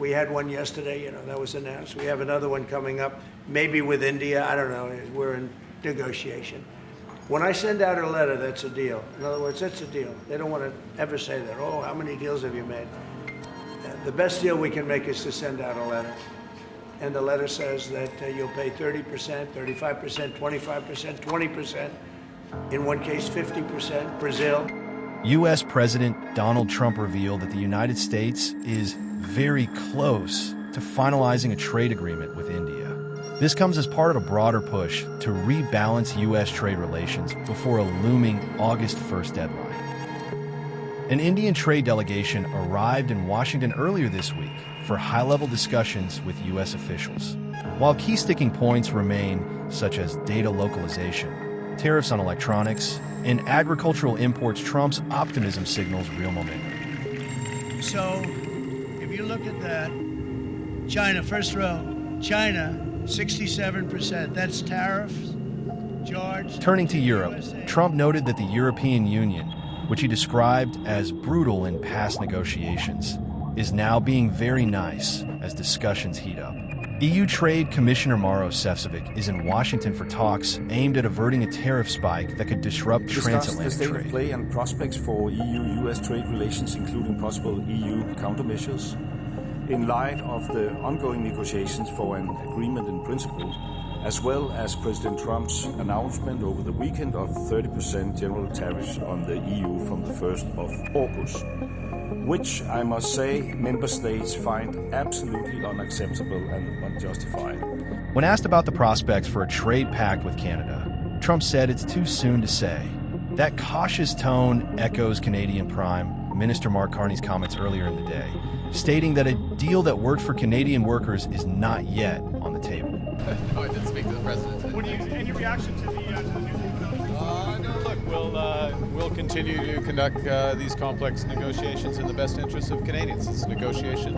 We had one yesterday, that was announced. We have another one coming up, maybe with India. I don't know. We're in negotiation. When I send out a letter, that's a deal. In other words, that's a deal. They don't want to ever say that. Oh, how many deals have you made? The best deal we can make is to send out a letter. And the letter says that you'll pay 30%, 35%, 25%, 20%, in one case 50%, Brazil. U.S. President Donald Trump revealed that the United States is very close to finalizing a trade agreement with India. This comes as part of a broader push to rebalance U.S. trade relations before a looming August 1st deadline. An Indian trade delegation arrived in Washington earlier this week for high-level discussions with U.S. officials. While key sticking points remain, such as data localization, tariffs on electronics, and agricultural imports, Trump's optimism signals real momentum. So, if you look at that, China, first row, China, 67%. That's tariffs, George. Turning to Europe, Trump noted that the European Union, which he described as brutal in past negotiations, is now being very nice as discussions heat up. EU Trade Commissioner Maros Sefcovic is in Washington for talks aimed at averting a tariff spike that could disrupt transatlantic the state trade. Of play and prospects for EU-US trade relations, including possible EU countermeasures, in light of the ongoing negotiations for an agreement in principle, as well as President Trump's announcement over the weekend of 30% general tariffs on the EU from the 1st of August, which I must say member states find absolutely unacceptable and unjustified. When asked about the prospects for a trade pact with Canada, Trump said it's too soon to say. That cautious tone echoes Canadian Prime Minister Mark Carney's comments earlier in the day, stating that a deal that worked for Canadian workers is not yet on the table. No, I didn't speak to the president. Any reaction to the news? No, look, we'll continue to conduct these complex negotiations in the best interests of Canadians. It's a negotiation.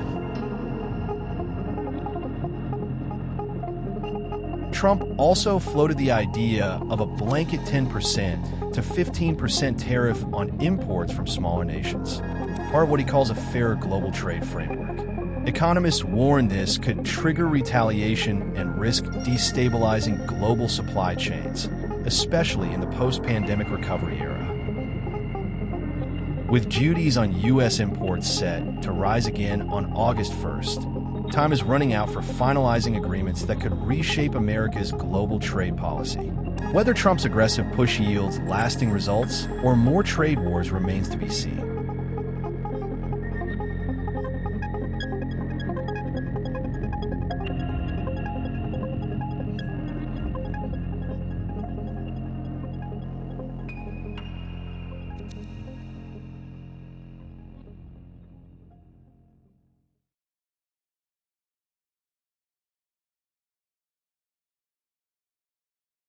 Trump also floated the idea of a blanket 10% to 15% tariff on imports from smaller nations, part of what he calls a fair global trade framework. Economists warn this could trigger retaliation and risk destabilizing global supply chains, especially in the post-pandemic recovery era. With duties on U.S. imports set to rise again on August 1st, time is running out for finalizing agreements that could reshape America's global trade policy. Whether Trump's aggressive push yields lasting results or more trade wars remains to be seen.